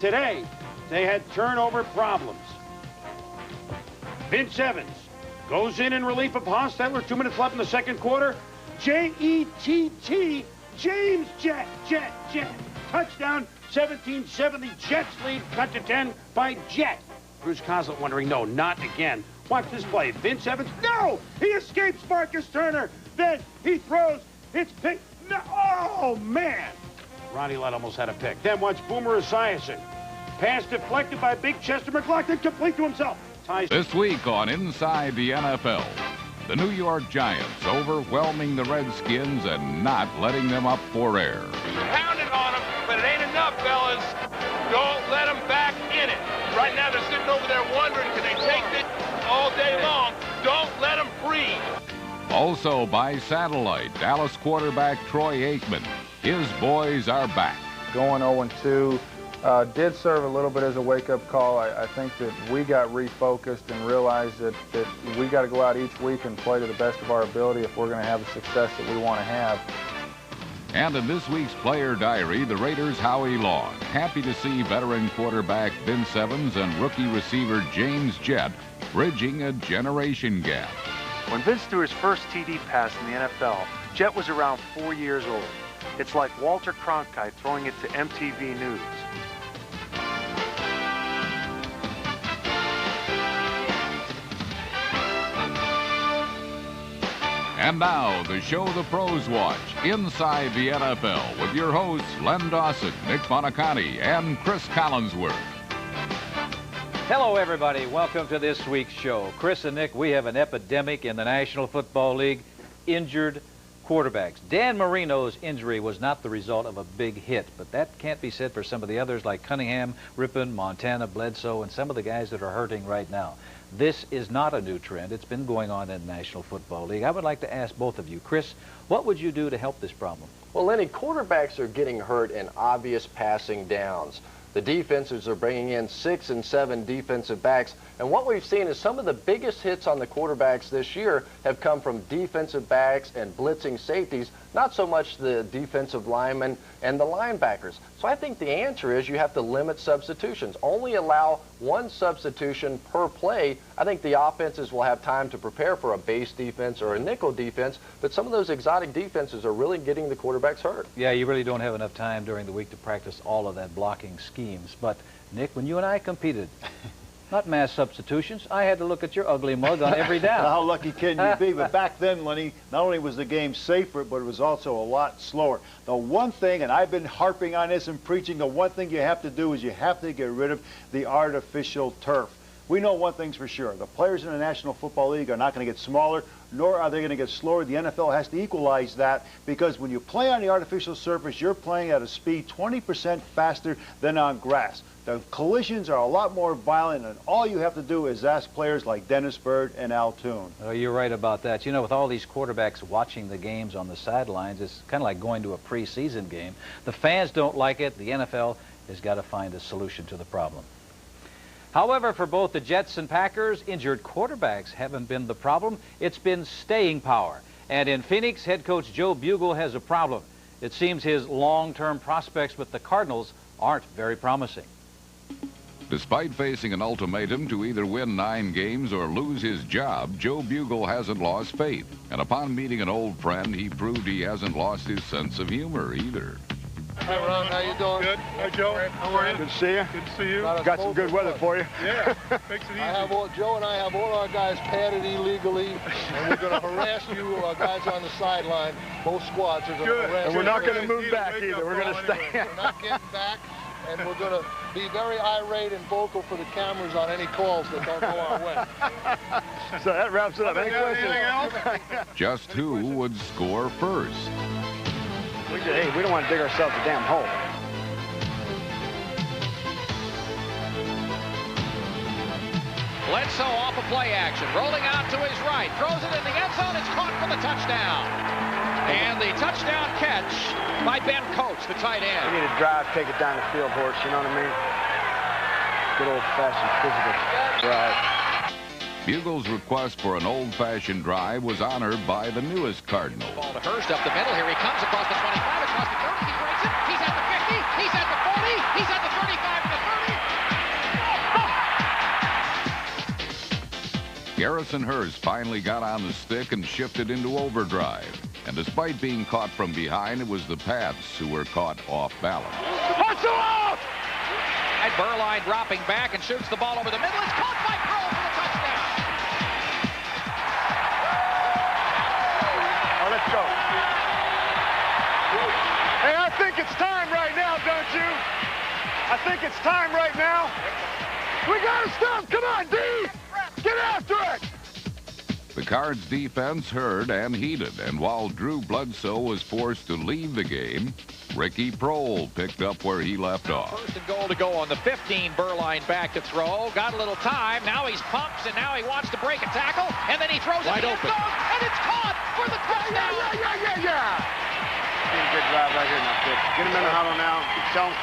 Today, they had turnover problems. Vince Evans goes in relief of Hostetler. 2 minutes left in the second quarter. J-E-T-T, James Jett. Touchdown, 17-70. Jets lead, cut to 10 by Jett. Bruce Coslett wondering, no, not again. Watch this play. Vince Evans, no! He escapes Marcus Turner. Then he throws. It's picked. No, oh, man! Ronnie Lott almost had a pick. Then watch Boomer Esiason. Pass deflected by Big Chester McLaughlin, complete to himself. This week on Inside the NFL, the New York Giants overwhelming the Redskins and not letting them up for air. Pounded on them, but it ain't enough, fellas. Don't let them back in it. Right now they're sitting over there wondering, can they take it all day long? Don't let them breathe. Also by satellite, Dallas quarterback Troy Aikman. His boys are back. Going 0-2 did serve a little bit as a wake-up call. I think that we got refocused and realized that we got to go out each week and play to the best of our ability if we're going to have the success that we want to have. And in this week's Player Diary, the Raiders' Howie Long. Happy to see veteran quarterback Vince Evans and rookie receiver James Jett bridging a generation gap. When Vince threw his first TD pass in the NFL, Jett was around 4 years old. It's like Walter Cronkite throwing it to MTV News. And now, the show the pros watch, Inside the NFL, with your hosts, Len Dawson, Nick Monicani, and Chris Collinsworth. Hello, everybody. Welcome to this week's show. Chris and Nick, we have an epidemic in the National Football League, injured quarterbacks. Dan Marino's injury was not the result of a big hit, but that can't be said for some of the others like Cunningham, Rippon, Montana, Bledsoe, and some of the guys that are hurting right now. This is not a new trend. It's been going on in the National Football League. I would like to ask both of you. Chris, what would you do to help this problem? Well, Lenny, quarterbacks are getting hurt in obvious passing downs. The defenses are bringing in 6 and 7 defensive backs. And what we've seen is some of the biggest hits on the quarterbacks this year have come from defensive backs and blitzing safeties, not so much the defensive linemen and the linebackers. So I think the answer is you have to limit substitutions. Only allow one substitution per play. I think the offenses will have time to prepare for a base defense or a nickel defense, but some of those exotic defenses are really getting the quarterbacks hurt. Yeah, you really don't have enough time during the week to practice all of that blocking schemes. But, Nick, when you and I competed, not mass substitutions, I had to look at your ugly mug on every down. How lucky can you be? But back then, Lenny, not only was the game safer, but it was also a lot slower. The one thing, and I've been harping on this and preaching, the one thing you have to do is you have to get rid of the artificial turf. We know one thing's for sure. The players in the National Football League are not going to get smaller, nor are they going to get slower. The NFL has to equalize that because when you play on the artificial surface, you're playing at a speed 20% faster than on grass. The collisions are a lot more violent, and all you have to do is ask players like Dennis Byrd and Al Toon. Oh, you're right about that. You know, with all these quarterbacks watching the games on the sidelines, it's kind of like going to a preseason game. The fans don't like it. The NFL has got to find a solution to the problem. However, for both the Jets and Packers, injured quarterbacks haven't been the problem. It's been staying power. And in Phoenix, head coach Joe Bugel has a problem. It seems his long-term prospects with the Cardinals aren't very promising. Despite facing an ultimatum to either win 9 games or lose his job, Joe Bugel hasn't lost faith. And upon meeting an old friend, he proved he hasn't lost his sense of humor either. Hi, Ron. How you doing? Good. Hi, Joe. How are you? Good to see you. Good to see you. Got some good weather for you. Yeah. Makes it easy. Joe and I have all our guys padded illegally, and we're going to harass you guys on the sideline. Both squads are going to harass you. And we're not going to move back either. We're going to stay. We're not getting back, and we're going to be very irate and vocal for the cameras on any calls that don't go our way. So that wraps it up. Any questions? Anything else? Just who would score first? Hey, we don't want to dig ourselves a damn hole. Bledsoe off of play action, rolling out to his right, throws it in the end zone, it's caught for the touchdown. And the touchdown catch by Ben Coates, the tight end. We need to drive, take it down the field, horse, you know what I mean? Good old-fashioned physical drive. Bugel's request for an old-fashioned drive was honored by the newest Cardinal. Ball to Hurst up the middle. Here he comes across the 25, across the 30. He breaks it. He's at the 50. He's at the 40. He's at the 35 and the 30. Garrison Hearst finally got on the stick and shifted into overdrive. And despite being caught from behind, it was the Pats who were caught off balance. And Beuerlein dropping back and shoots the ball over the middle. It's caught by Pearl for the touchdown. Oh, let's go. Hey, I think it's time right now, don't you? I think it's time right now. We gotta stop. Come on, D. Get after it. The Cards defense heard and heeded, and while Drew Bledsoe was forced to leave the game, Ricky Proehl picked up where he left off. First and goal to go on the 15. Beuerlein back to throw. Got a little time. Now he's pumped, and now he wants to break a tackle, and then he throws it in the end zone, and it's caught for the touchdown. Yeah. Good drive right here now, kid. Get him in the huddle now. Tell him.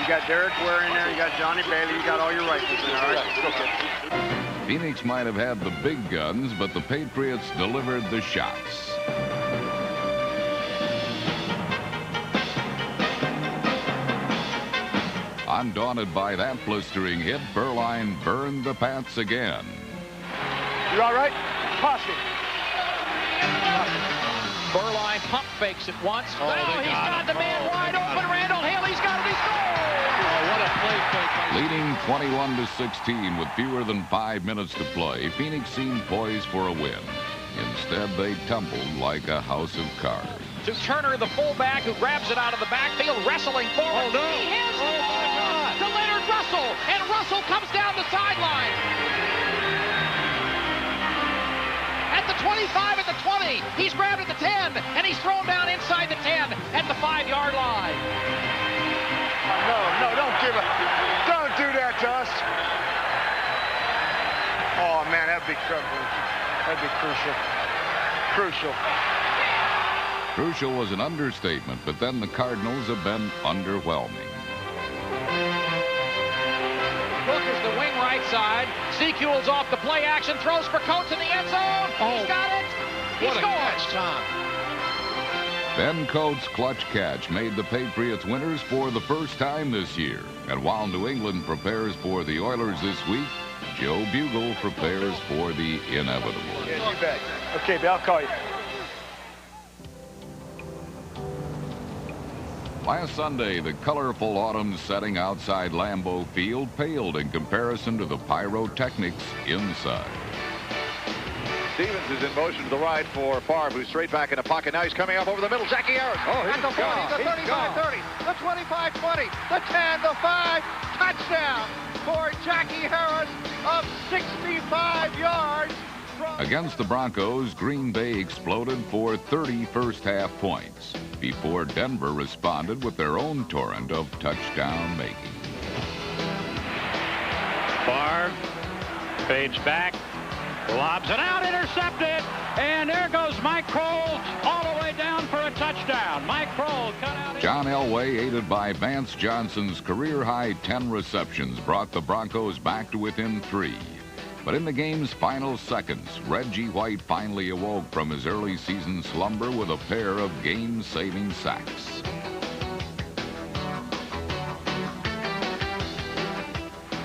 You got Derek Ware in there. You got Johnny Bailey. You got all your rifles in there. All right, go, kid. Phoenix might have had the big guns, but the Patriots delivered the shots. Undaunted by that blistering hit, Beuerlein burned the Pats again. You all right? Posse. Beuerlein pump fakes it once. Now he's got the man wide open. Randall Haley's got it. He scores! Oh, what a play fake. Leading 21-16 with fewer than 5 minutes to play, Phoenix seemed poised for a win. Instead, they tumbled like a house of cards. To Turner, the fullback, who grabs it out of the backfield, wrestling forward. Oh, no. He hands the ball to Leonard Russell, and Russell comes down the sideline. At the 25, at the 20, he's grabbed at the 10, and he's thrown down inside the 10 at the 5-yard line. No, don't give it. Don't do that to us. Oh, man, that'd be troubling. That'd be crucial. Crucial. Crucial was an understatement, but then the Cardinals have been underwhelming. Cook is the wing right side. Sequels off the play action, throws for Coates in the end zone. He's got it. He What a scores. catch, Tom. Ben Coates' clutch catch made the Patriots winners for the first time this year. And while New England prepares for the Oilers this week, Joe Bugle prepares for the inevitable. Yeah, you bet. Okay, Bill, I'll call you. Last Sunday, the colorful autumn setting outside Lambeau Field paled in comparison to the pyrotechnics inside. Stevens is in motion to the right for Favre, who's straight back in the pocket. Now he's coming up over the middle. Jackie Harris at the 40, the 35-30, the 25-20, the 10, the 5. Touchdown for Jackie Harris of 65 yards. Against the Broncos, Green Bay exploded for 30 first-half points before Denver responded with their own torrent of touchdown making. Favre fades back, lobs it out, intercepted, and there goes Mike Kroll all the way down for a touchdown. Mike Kroll cut out. John Elway, aided by Vance Johnson's career-high 10 receptions, brought the Broncos back to within 3. But in the game's final seconds, Reggie White finally awoke from his early season slumber with a pair of game-saving sacks.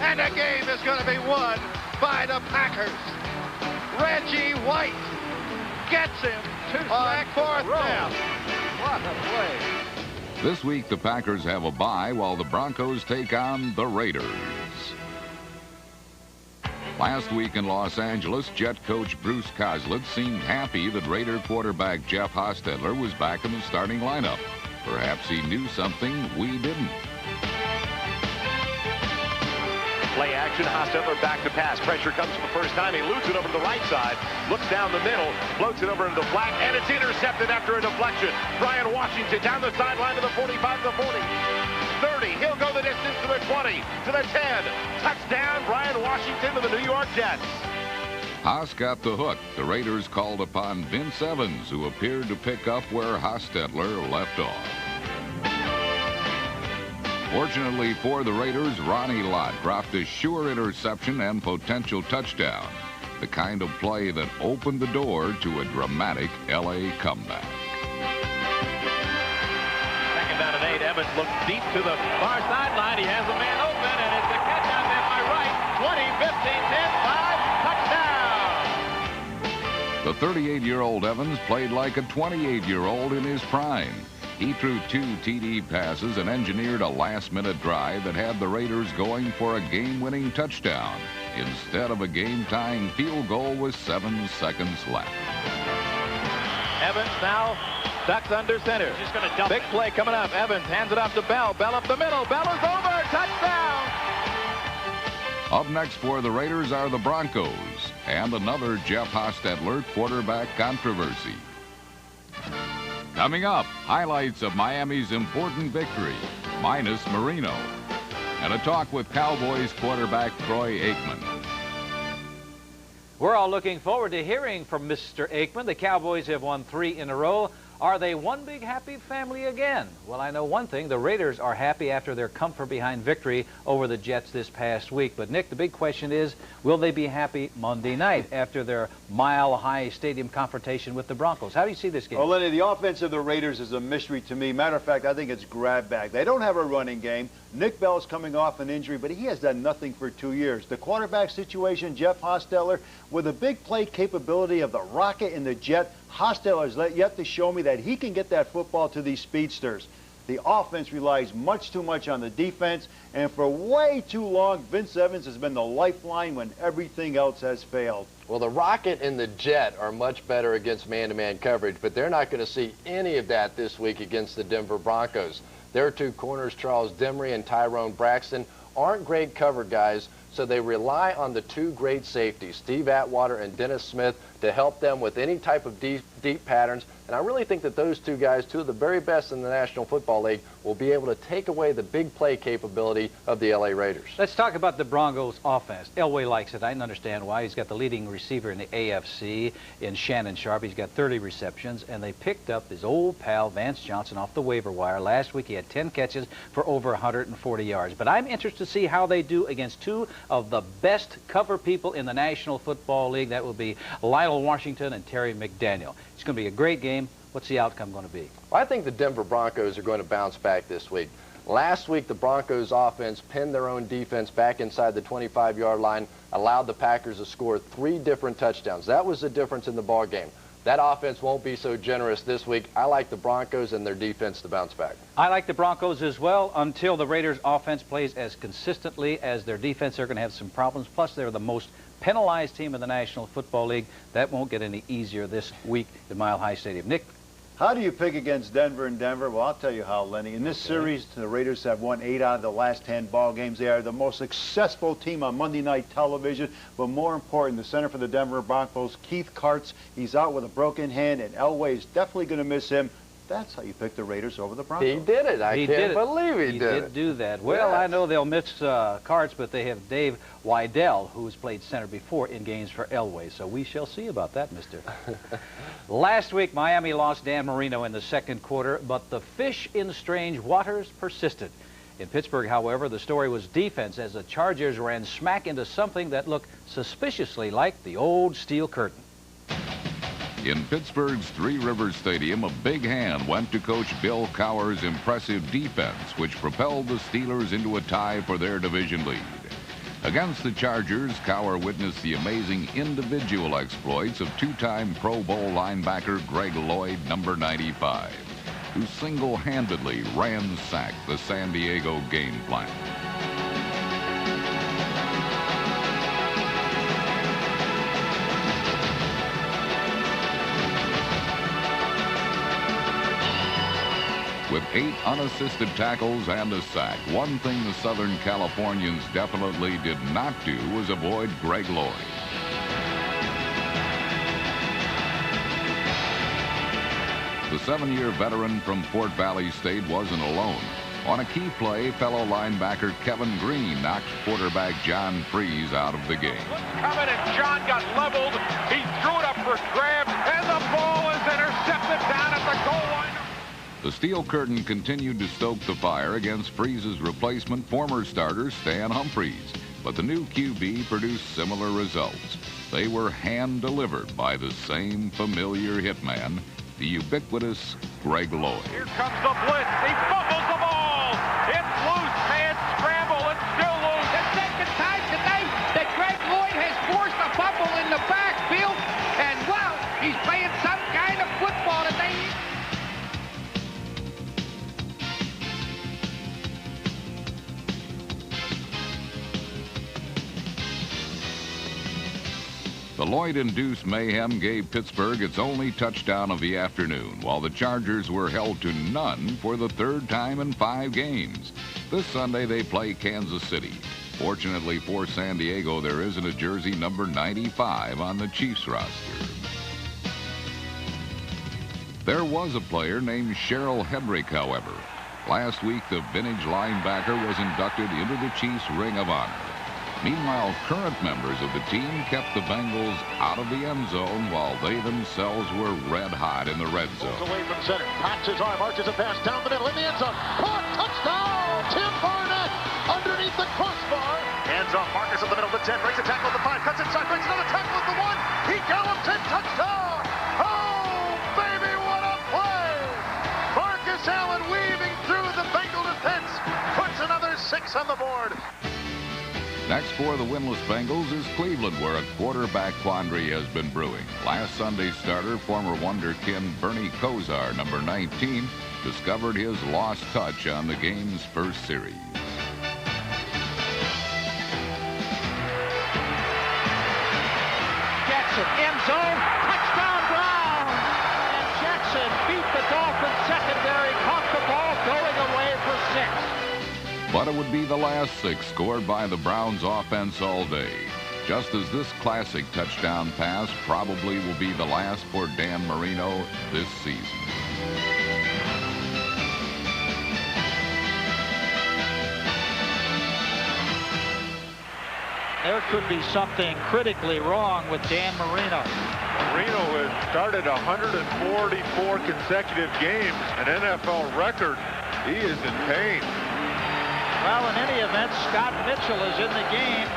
And the game is going to be won by the Packers. Reggie White gets him to sack fourth down. What a play. This week, the Packers have a bye while the Broncos take on the Raiders. Last week in Los Angeles, Jet coach Bruce Kozlitz seemed happy that Raider quarterback Jeff Hostetler was back in the starting lineup. Perhaps he knew something we didn't. Play action, Hostetler back to pass. Pressure comes for the first time. He loses it over to the right side, looks down the middle, floats it over into the flat, and it's intercepted after a deflection. Brian Washington down the sideline to the 45 to the 40. 30, he'll go the distance to the 20, to the 10. Touchdown, Brian Washington to the New York Jets. Haas got the hook. The Raiders called upon Vince Evans, who appeared to pick up where Hostetler left off. Fortunately for the Raiders, Ronnie Lott dropped a sure interception and potential touchdown, the kind of play that opened the door to a dramatic L.A. comeback. Second down and 8, Evans Evan looks deep to the far sideline. He has a man open, and it's a catch out there by Wright. 20, 15, 10, 5, touchdown. The 38-year-old Evans played like a 28-year-old in his prime. He threw 2 TD passes and engineered a last-minute drive that had the Raiders going for a game-winning touchdown instead of a game-tying field goal with 7 seconds left. Evans now ducks under center. Just going to dump Big play coming up. Evans hands it off to Bell. Bell up the middle. Bell is over. Touchdown. Up next for the Raiders are the Broncos and another Jeff Hostetler quarterback controversy. Coming up, highlights of Miami's important victory, minus Marino, and a talk with Cowboys quarterback Troy Aikman. We're all looking forward to hearing from Mr. Aikman. The Cowboys have won 3 in a row. Are they one big happy family again? Well, I know one thing. The Raiders are happy after their comfort-behind victory over the Jets this past week. But, Nick, the big question is, will they be happy Monday night after their mile-high stadium confrontation with the Broncos? How do you see this game? Well, Lenny, the offense of the Raiders is a mystery to me. Matter of fact, I think it's grab bag. They don't have a running game. Nick Bell's coming off an injury, but he has done nothing for 2 years. The quarterback situation, Jeff Hostetler, with the big play capability of the Rocket and the Jet, Hostetler has yet to show me that he can get that football to these speedsters. The offense relies much too much on the defense, and for way too long, Vince Evans has been the lifeline when everything else has failed. Well, the Rocket and the Jet are much better against man-to-man coverage, but they're not going to see any of that this week against the Denver Broncos. Their 2 corners, Charles Demery and Tyrone Braxton, aren't great cover guys, so they rely on the 2 great safeties, Steve Atwater and Dennis Smith, to help them with any type of deep patterns. And I really think that those 2 guys, 2 of the very best in the National Football League, will be able to take away the big play capability of the LA Raiders. Let's talk about the Broncos offense. Elway likes it. I can understand why. He's got the leading receiver in the AFC in Shannon Sharp. He's got 30 receptions, and they picked up his old pal Vance Johnson off the waiver wire. Last week he had 10 catches for over 140 yards. But I'm interested to see how they do against 2 of the best cover people in the National Football League. That will be Lionel Washington and Terry McDaniel. It's going to be a great game. What's the outcome going to be? Well, I think the Denver Broncos are going to bounce back this week. Last week, the Broncos offense pinned their own defense back inside the 25-yard line, allowed the Packers to score 3 different touchdowns. That was the difference in the ball game. That offense won't be so generous this week. I like the Broncos and their defense to bounce back. I like the Broncos as well until the Raiders' offense plays as consistently as their defense. They're going to have some problems. Plus, they're the most penalized team in the National Football League. That won't get any easier this week at Mile High Stadium. Nick? How do you pick against Denver and Denver? Well, I'll tell you how, Lenny. In this series, the Raiders have won 8 out of the last 10 ball games. They are the most successful team on Monday night television. But more important, the center for the Denver Broncos, Keith Karts, he's out with a broken hand, and Elway is definitely going to miss him. That's how you pick the Raiders over the Broncos. He did it. I can't believe he did it. He did do that. Well, I know they'll miss Karts, but they have Dave Wydell, who's played center before in games for Elway. So we shall see about that, mister. Last week, Miami lost Dan Marino in the second quarter, but the fish in strange waters persisted. In Pittsburgh, however, the story was defense as the Chargers ran smack into something that looked suspiciously like the old steel curtain. In Pittsburgh's Three Rivers Stadium, a big hand went to Coach Bill Cowher's impressive defense, which propelled the Steelers into a tie for their division lead. Against the Chargers, Cowher witnessed the amazing individual exploits of 2-time Pro Bowl linebacker Greg Lloyd, number 95, who single-handedly ransacked the San Diego game plan. With 8 unassisted tackles and a sack, one thing the Southern Californians definitely did not do was avoid Greg Lloyd. The 7-year veteran from Fort Valley State wasn't alone. On a key play, fellow linebacker Kevin Green knocked quarterback John Freeze out of the game. Coming, and John got leveled. He threw it up for grabs, and the ball is intercepted down at the goal line. The steel curtain continued to stoke the fire against Freeze's replacement, former starter Stan Humphries. But the new QB produced similar results. They were hand-delivered by the same familiar hitman, the ubiquitous Greg Lloyd. Here comes the blitz. He fumbles the ball. The Lloyd-induced mayhem gave Pittsburgh its only touchdown of the afternoon, while the Chargers were held to none for the third time in 5 games. This Sunday, they play Kansas City. Fortunately for San Diego, there isn't a jersey number 95 on the Chiefs roster. There was a player named Cheryl Hedrick, however. Last week, the vintage linebacker was inducted into the Chiefs' Ring of Honor. Meanwhile, current members of the team kept the Bengals out of the end zone while they themselves were red hot in the red zone. Away from center, cocks his arm, arches a pass down the middle in the end zone. Caught, touchdown! Tim Barnett underneath the crossbar. Hands off, Marcus at the middle of the 10, breaks a tackle at the 5, cuts inside, breaks another tackle at the 1. He gallops in, touchdown! Oh, baby, what a play! Marcus Allen weaving through the Bengal defense, puts another 6 on the board. Next for the winless Bengals is Cleveland, where a quarterback quandary has been brewing. Last Sunday's starter, former wonderkin Bernie Kosar, number 19, discovered his lost touch on the game's first series. Jackson, end zone, touchdown Browns! And Jackson beat the Dolphins secondary, caught the ball going away for 6. But it would be the last 6 scored by the Browns offense all day. Just as this classic touchdown pass probably will be the last for Dan Marino this season. There could be something critically wrong with Dan Marino. Marino has started 144 consecutive games, an NFL record. He is in pain. Well, in any event, Scott Mitchell is in the game.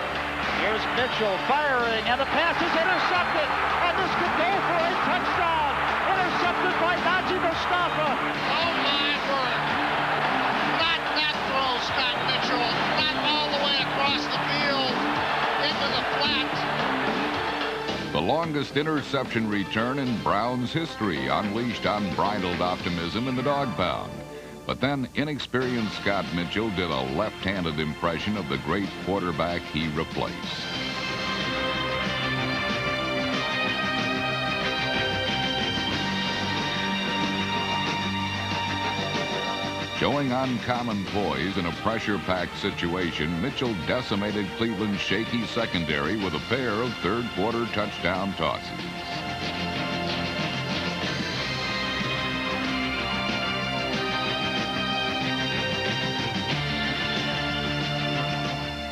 Here's Mitchell firing, and the pass is intercepted. And this could go for a touchdown. Intercepted by Najee Mustafa. Oh, my word. Not that throw, Scott Mitchell. Not all the way across the field into the flat. The longest interception return in Browns history, unleashed unbridled optimism in the dog pound. But then inexperienced Scott Mitchell did a left-handed impression of the great quarterback he replaced. Showing uncommon poise in a pressure-packed situation, Mitchell decimated Cleveland's shaky secondary with a pair of third-quarter touchdown tosses.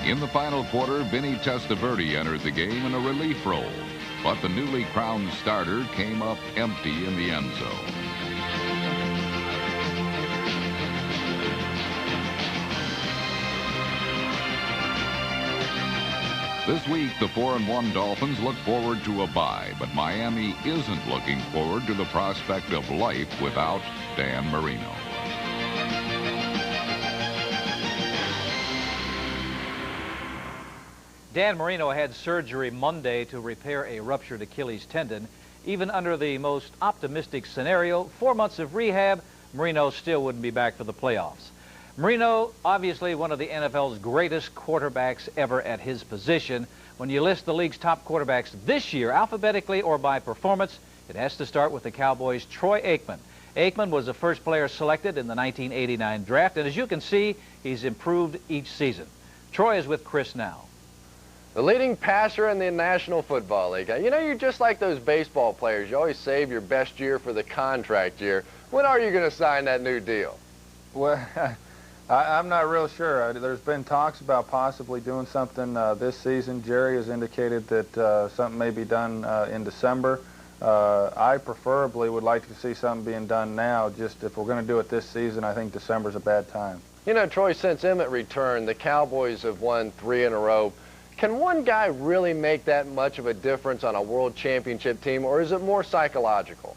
In the final quarter, Vinny Testaverde entered the game in a relief role, but the newly crowned starter came up empty in the end zone. This week, the 4-1 Dolphins look forward to a bye, but Miami isn't looking forward to the prospect of life without Dan Marino. Dan Marino had surgery Monday to repair a ruptured Achilles tendon. Even under the most optimistic scenario, 4 months of rehab, Marino still wouldn't be back for the playoffs. Marino, obviously one of the NFL's greatest quarterbacks ever at his position. When you list the league's top quarterbacks this year, alphabetically or by performance, it has to start with the Cowboys' Troy Aikman. Aikman was the first player selected in the 1989 draft, and as you can see, he's improved each season. Troy is with Chris now. The leading passer in the National Football League. You know, you're just like those baseball players. You always save your best year for the contract year. When are you going to sign that new deal? Well, I'm not real sure. There's been talks about possibly doing something this season. Jerry has indicated that something may be done in December. I preferably would like to see something being done now. Just if we're going to do it this season, I think December's a bad time. You know, Troy, since Emmett returned, the Cowboys have won 3 in a row. Can one guy really make that much of a difference on a world championship team, or is it more psychological?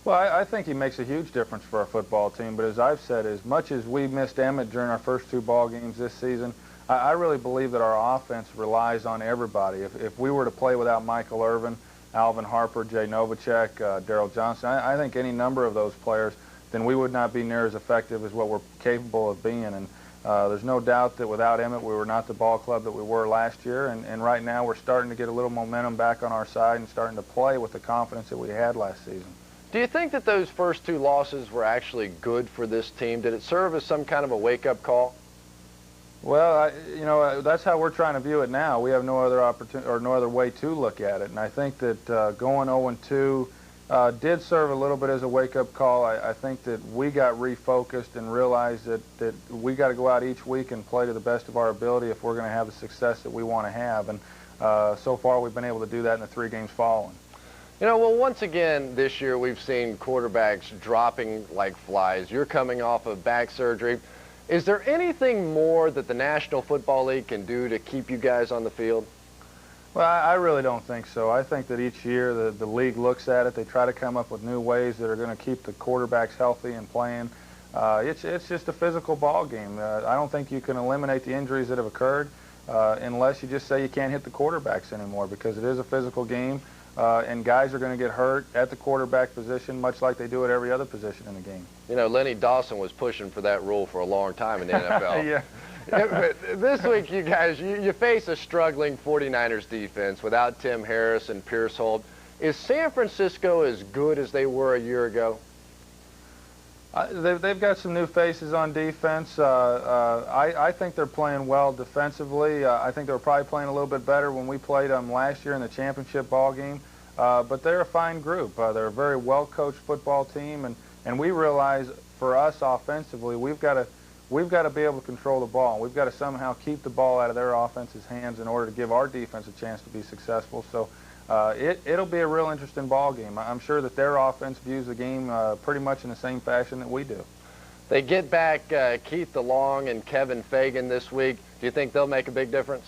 Well, I think he makes a huge difference for our football team, but as I've said, as much as we missed Emmett during our first 2 ball games this season, I really believe that our offense relies on everybody. If we were to play without Michael Irvin, Alvin Harper, Jay Novacek, Darrell Johnson, I think any number of those players, then we would not be near as effective as what we're capable of being. And There's no doubt that without Emmett, we were not the ball club that we were last year, and right now we're starting to get a little momentum back on our side and starting to play with the confidence that we had last season. Do you think that those first 2 losses were actually good for this team? Did it serve as some kind of a wake-up call? Well, you know, that's how we're trying to view it now. We have no other opportunity or no other way to look at it, and I think that going 0-2 did serve a little bit as a wake-up call. I think that we got refocused and realized that we got to go out each week and play to the best of our ability if we're going to have the success that we want to have, and so far we've been able to do that in the 3 games following. You know, well, once again this year we've seen quarterbacks dropping like flies. You're coming off of back surgery. Is there anything more that the National Football League can do to keep you guys on the field? Well, I really don't think so. I think that each year the league looks at it. They try to come up with new ways that are going to keep the quarterbacks healthy and playing. It's just a physical ball game. I don't think you can eliminate the injuries that have occurred unless you just say you can't hit the quarterbacks anymore, because it is a physical game. And guys are going to get hurt at the quarterback position, much like they do at every other position in the game. You know, Lenny Dawson was pushing for that rule for a long time in the NFL. Yeah. This week, you guys, you face a struggling 49ers defense without Tim Harris and Pierce Holt. Is San Francisco as good as they were a year ago? They've got some new faces on defense. I think they're playing well defensively. I think they were probably playing a little bit better when we played them last year in the championship ball game. But they're a fine group. They're a very well-coached football team, and we realize for us offensively, we've got to be able to control the ball. We've got to somehow keep the ball out of their offense's hands in order to give our defense a chance to be successful. So it'll be a real interesting ball game. I'm sure that their offense views the game pretty much in the same fashion that we do. They get back Keith DeLong and Kevin Fagan this week. Do you think they'll make a big difference?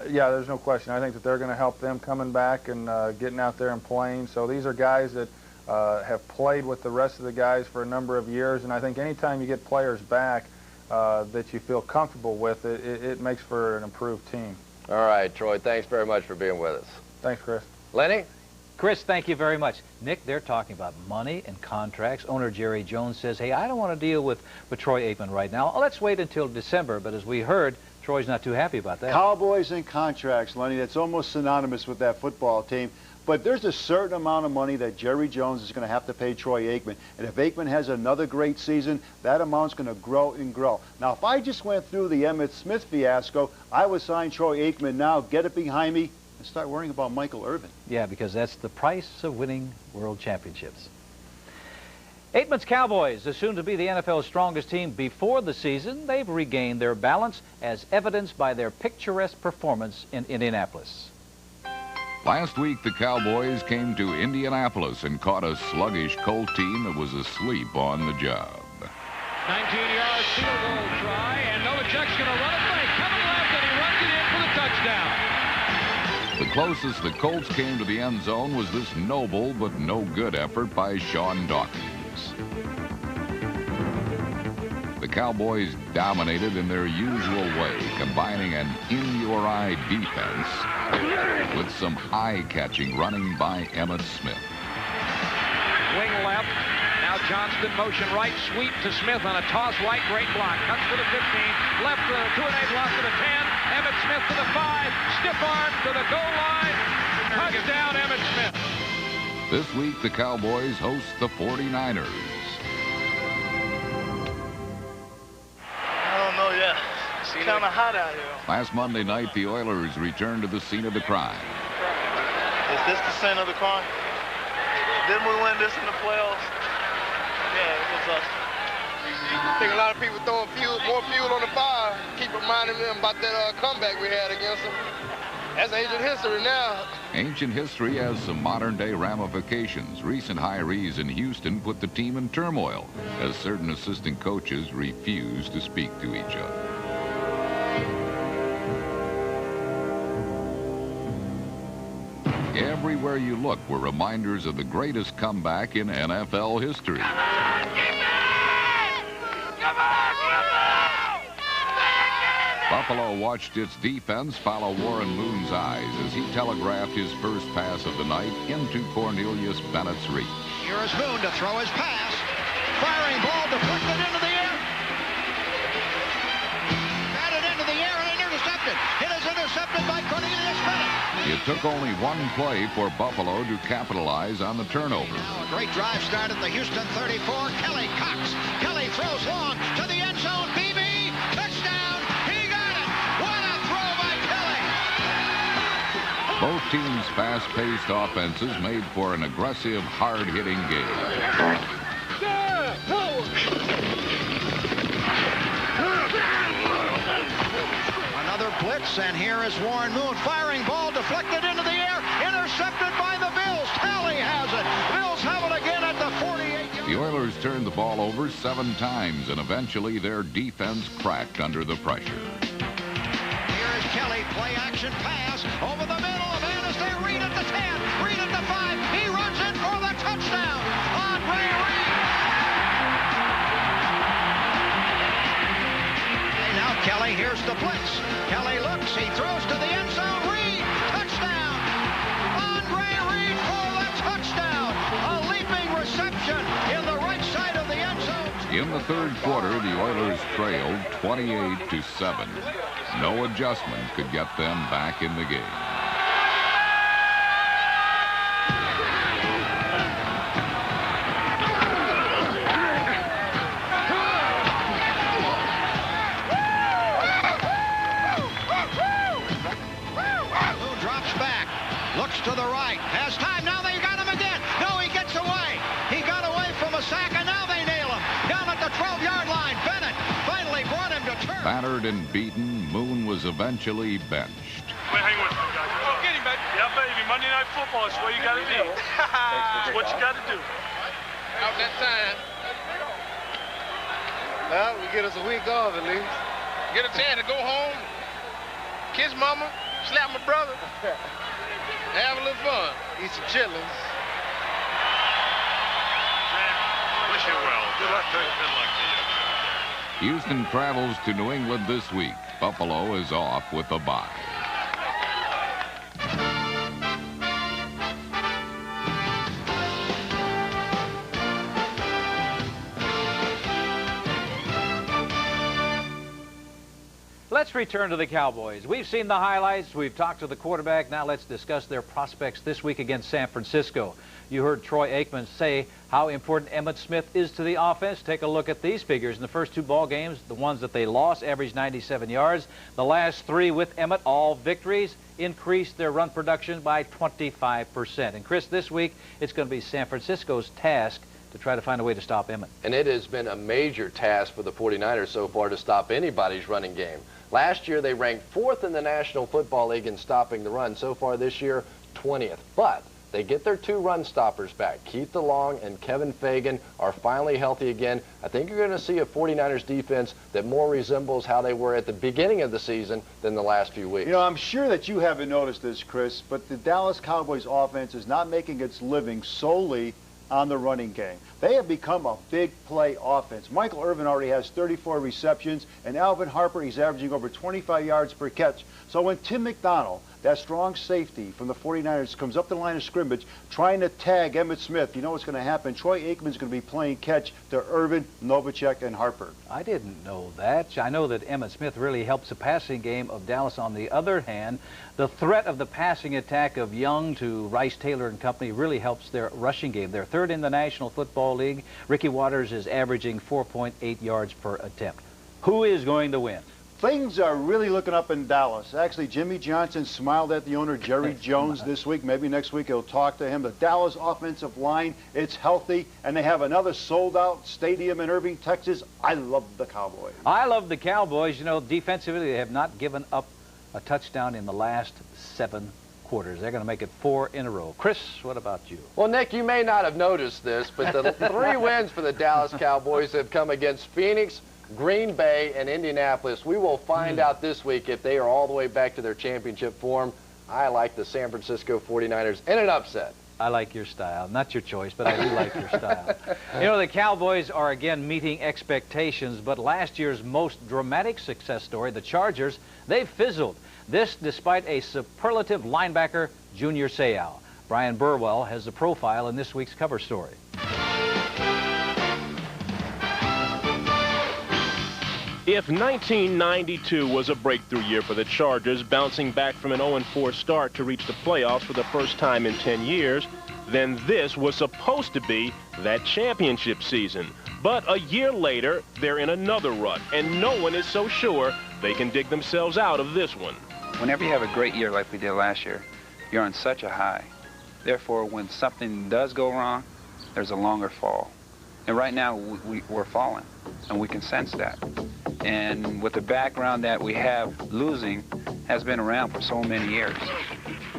Yeah, there's no question. I think that they're going to help them coming back and getting out there and playing. So these are guys that have played with the rest of the guys for a number of years, and I think anytime you get players back that you feel comfortable with, it makes for an improved team. All right, Troy, thanks very much for being with us. Thanks, Chris. Lenny? Chris, thank you very much. Nick, they're talking about money and contracts. Owner Jerry Jones says, hey, I don't want to deal with Troy Aikman right now. Let's wait until December. But as we heard, Troy's not too happy about that. Cowboys and contracts, Lenny, that's almost synonymous with that football team. But there's a certain amount of money that Jerry Jones is going to have to pay Troy Aikman. And if Aikman has another great season, that amount's going to grow and grow. Now, if I just went through the Emmitt Smith fiasco, I would sign Troy Aikman now, get it behind me, and start worrying about Michael Irvin. Yeah, because that's the price of winning world championships. Aikman's Cowboys, assumed to be the NFL's strongest team before the season, they've regained their balance as evidenced by their picturesque performance in Indianapolis. Last week, the Cowboys came to Indianapolis and caught a sluggish Colt team that was asleep on the job. 19-yard field goal try, and Novacek's going to run it fake. Coming left, and he runs it in for the touchdown. The closest the Colts came to the end zone was this noble but no good effort by Sean Dawkins. The Cowboys dominated in their usual way, combining an in-your-eye defense with some eye-catching running by Emmitt Smith. Wing left. Now Johnston motion right. Sweep to Smith on a toss right. Great block. Cuts to the 15. Left to the 2-and-a block to the 10. Emmitt Smith to the 5. Stiff arm to the goal line. Touchdown, Emmitt Smith. This week, the Cowboys host the 49ers. I don't know yet. It's kind of hot out here. Last Monday night, the Oilers returned to the scene of the crime. Is this the scene of the crime? Didn't we win this in the playoffs? Yeah, it was us. I think a lot of people throwing more fuel on the fire, keep reminding them about that comeback we had against them. That's ancient history now. Ancient history has some modern-day ramifications. Recent hirees in Houston put the team in turmoil as certain assistant coaches refuse to speak to each other. Everywhere you look were reminders of the greatest comeback in NFL history. Buffalo watched its defense follow Warren Moon's eyes as he telegraphed his first pass of the night into Cornelius Bennett's reach. Here is Moon to throw his pass. Firing ball deflected into the air. took only one play for Buffalo to capitalize on the turnover. Now a great drive start at the Houston 34. Kelly Cox. Kelly throws long to the end zone. BB, touchdown. He got it. What a throw by Kelly. Both teams' fast-paced offenses made for an aggressive, hard-hitting game. Another blitz, and here is Warren Moon firing, ball deflected into the air, intercepted by the Bills. Talley has it. Bills have it again at the 48. The Oilers turned the ball over 7 times, and eventually their defense cracked under the pressure. Here is Kelly, play action pass over the middle of Anderson. Reed at the 10, Reed at the 5. He runs in for the touchdown. Andre Reed. Okay, now Kelly, here's the blitz. Kelly looks, he throws to the end zone. Reed, touchdown. Andre Reed for the touchdown. A leaping reception in the right side of the end zone. In the third quarter, the Oilers trailed 28-7. No adjustment could get them back in the game. Moon drops back, looks to the right, has time, now they got him again. No, he gets away. He got away from a sack, and now they nail him. Down at the 12-yard line, Bennett finally brought him to turn. Battered and beaten, Moon was eventually benched. Wait, hang on. Go get him, baby. Yeah, baby. Monday Night Football is where you got to be. It's what you got to do. Out that time. Well, we get us a week off at least. Get a chance to go home, kiss mama, slap my brother, have a little fun, eat some chitlins. Wish you well. Good luck to you. Good luck to you. Houston travels to New England this week. Buffalo is off with a bye. Let's return to the Cowboys. We've seen the highlights. We've talked to the quarterback. Now let's discuss their prospects this week against San Francisco. You heard Troy Aikman say how important Emmitt Smith is to the offense. Take a look at these figures. In the first 2 ball games, the ones that they lost averaged 97 yards. The last 3 with Emmitt, all victories, increased their run production by 25%. And Chris, this week, it's going to be San Francisco's task to try to find a way to stop Emmitt. And it has been a major task for the 49ers so far to stop anybody's running game. Last year, they ranked 4th in the National Football League in stopping the run. So far this year, 20th. But they get their 2 run stoppers back. Keith DeLong and Kevin Fagan are finally healthy again. I think you're going to see a 49ers defense that more resembles how they were at the beginning of the season than the last few weeks. You know, I'm sure that you haven't noticed this, Chris, but the Dallas Cowboys offense is not making its living solely on the running game. They have become a big play offense. Michael Irvin already has 34 receptions, and Alvin Harper, he's averaging over 25 yards per catch. So when Tim McDonald, that strong safety from the 49ers, comes up the line of scrimmage trying to tag Emmitt Smith, you know what's going to happen. Troy Aikman's going to be playing catch to Irvin, Novacek, and Harper. I didn't know that. I know that Emmitt Smith really helps the passing game of Dallas. On the other hand, the threat of the passing attack of Young to Rice, Taylor, and company really helps their rushing game. They're 3rd in the National Football League. Ricky Waters is averaging 4.8 yards per attempt. Who is going to win? Things are really looking up in Dallas. Actually, Jimmy Johnson smiled at the owner, Jerry Jones, this week. Maybe next week he'll talk to him. The Dallas offensive line, it's healthy, and they have another sold-out stadium in Irving, Texas. I love the Cowboys. I love the Cowboys. You know, defensively, they have not given up a touchdown in the last 7 quarters. They're going to make it 4 in a row. Chris, what about you? Well, Nick, you may not have noticed this, but the 3 wins for the Dallas Cowboys have come against Phoenix, Green Bay, and Indianapolis. We will find out this week if they are all the way back to their championship form. I like the San Francisco 49ers in an upset. I like your style. Not your choice, but I do like your style. You know, the Cowboys are again meeting expectations, but last year's most dramatic success story, the Chargers, they've fizzled. This despite a superlative linebacker, Junior Seau. Brian Burwell has the profile in this week's cover story. If 1992 was a breakthrough year for the Chargers, bouncing back from an 0-4 start to reach the playoffs for the first time in 10 years, then this was supposed to be that championship season. But a year later, they're in another rut, and no one is so sure they can dig themselves out of this one. Whenever you have a great year like we did last year, you're on such a high. Therefore, when something does go wrong, there's a longer fall. And right now, we're falling, and we can sense that. And with the background that we have, losing has been around for so many years.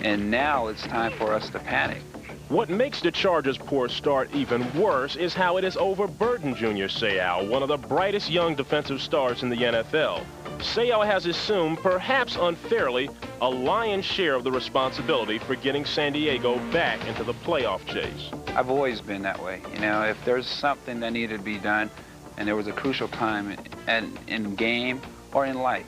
And now it's time for us to panic. What makes the Chargers' poor start even worse is how it has overburdened Junior Seau, one of the brightest young defensive stars in the NFL. Seau has assumed, perhaps unfairly, a lion's share of the responsibility for getting San Diego back into the playoff chase. I've always been that way. You know, if there's something that needed to be done and there was a crucial time in game or in life,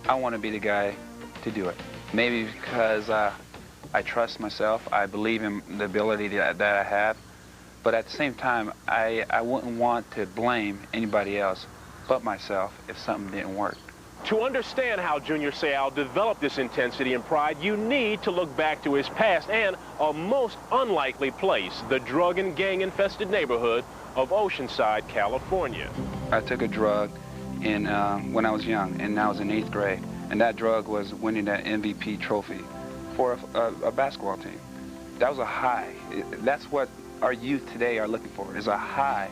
I want to be the guy to do it. Maybe because I trust myself, I believe in the ability that I have, but at the same time, I wouldn't want to blame anybody else but myself if something didn't work. To understand how Junior Seau developed this intensity and pride, you need to look back to his past and a most unlikely place, the drug and gang-infested neighborhood of Oceanside, California. I took a drug when I was young, and I was in 8th grade, and that drug was winning that MVP trophy for a basketball team. That was a high. That's what our youth today are looking for, is a high.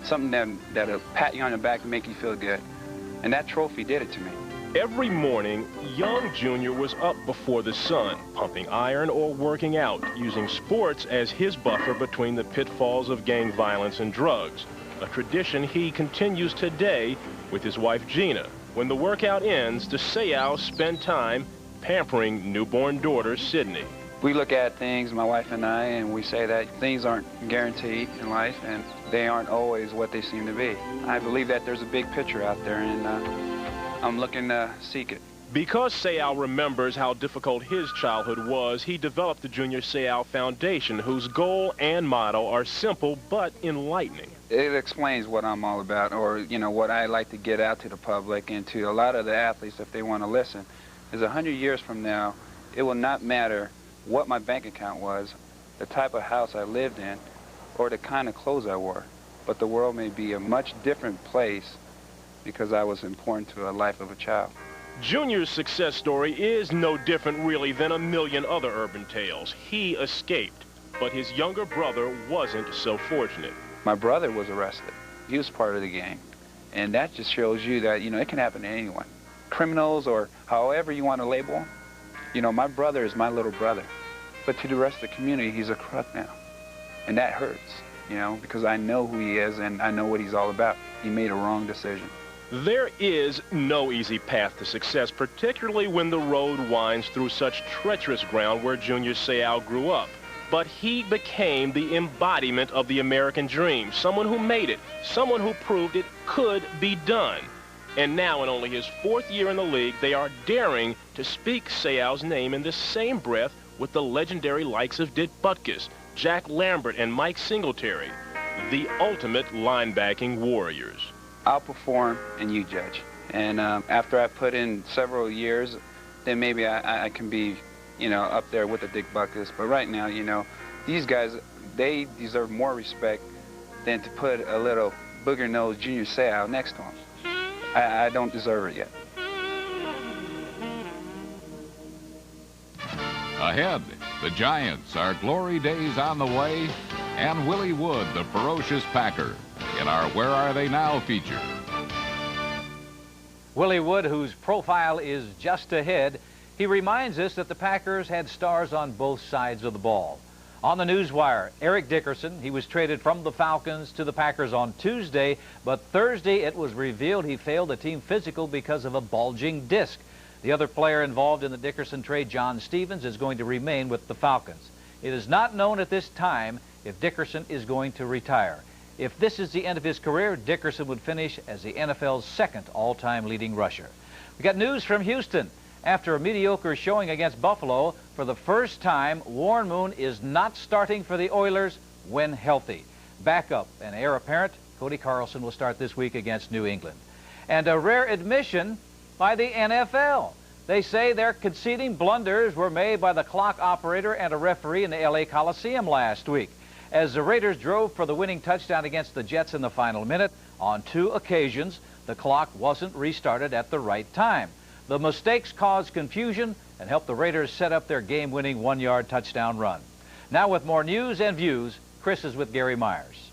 Something that'll pat you on the back and make you feel good. And that trophy did it to me. Every morning, young Junior was up before the sun, pumping iron or working out, using sports as his buffer between the pitfalls of gang violence and drugs, a tradition he continues today with his wife Gina. When the workout ends, the Seaus spend time pampering newborn daughter Sydney. We look at things, my wife and I, and we say that things aren't guaranteed in life, and they aren't always what they seem to be. I believe that there's a big picture out there, and I'm looking to seek it. Because Seau remembers how difficult his childhood was, he developed the Junior Seau Foundation, whose goal and motto are simple but enlightening. It explains what I'm all about, or, you know, what I like to get out to the public and to a lot of the athletes if they want to listen, is 100 years from now, it will not matter what my bank account was, the type of house I lived in, or the kind of clothes I wore. But the world may be a much different place because I was important to the life of a child. Junior's success story is no different, really, than a million other urban tales. He escaped, but his younger brother wasn't so fortunate. My brother was arrested. He was part of the gang. And that just shows you that, you know, it can happen to anyone. Criminals, or however you want to label them. You know, my brother is my little brother. But to the rest of the community, he's a crook now. And that hurts, you know, because I know who he is and I know what he's all about. He made a wrong decision. There is no easy path to success, particularly when the road winds through such treacherous ground where Junior Seau grew up. But he became the embodiment of the American dream, someone who made it, someone who proved it could be done. And now, in only his 4th year in the league, they are daring to speak Seau's name in the same breath with the legendary likes of Dick Butkus, Jack Lambert, and Mike Singletary, the ultimate linebacking warriors. I'll perform and you judge. And after I put in several years, then maybe I can be, you know, up there with the Dick Butkus. But right now, you know, these guys, they deserve more respect than to put a little booger-nosed Junior Seau next to him. I don't deserve it yet. Ahead, the Giants, our glory days on the way, and Willie Wood, the ferocious Packer, in our Where Are They Now feature. Willie Wood, whose profile is just ahead, he reminds us that the Packers had stars on both sides of the ball. On the newswire, Eric Dickerson, he was traded from the Falcons to the Packers on Tuesday, but Thursday it was revealed he failed the team physical because of a bulging disc. The other player involved in the Dickerson trade, John Stevens, is going to remain with the Falcons. It is not known at this time if Dickerson is going to retire. If this is the end of his career, Dickerson would finish as the NFL's 2nd all-time leading rusher. We got news from Houston. After a mediocre showing against Buffalo, for the first time, Warren Moon is not starting for the Oilers when healthy. Backup and heir apparent, Cody Carlson will start this week against New England. and a rare admission by the NFL. They say they're conceding blunders were made by the clock operator and a referee in the LA Coliseum last week. As the Raiders drove for the winning touchdown against the Jets in the final minute, on 2 occasions, the clock wasn't restarted at the right time. The mistakes caused confusion and helped the Raiders set up their game-winning 1-yard touchdown run. Now with more news and views, Chris is with Gary Myers.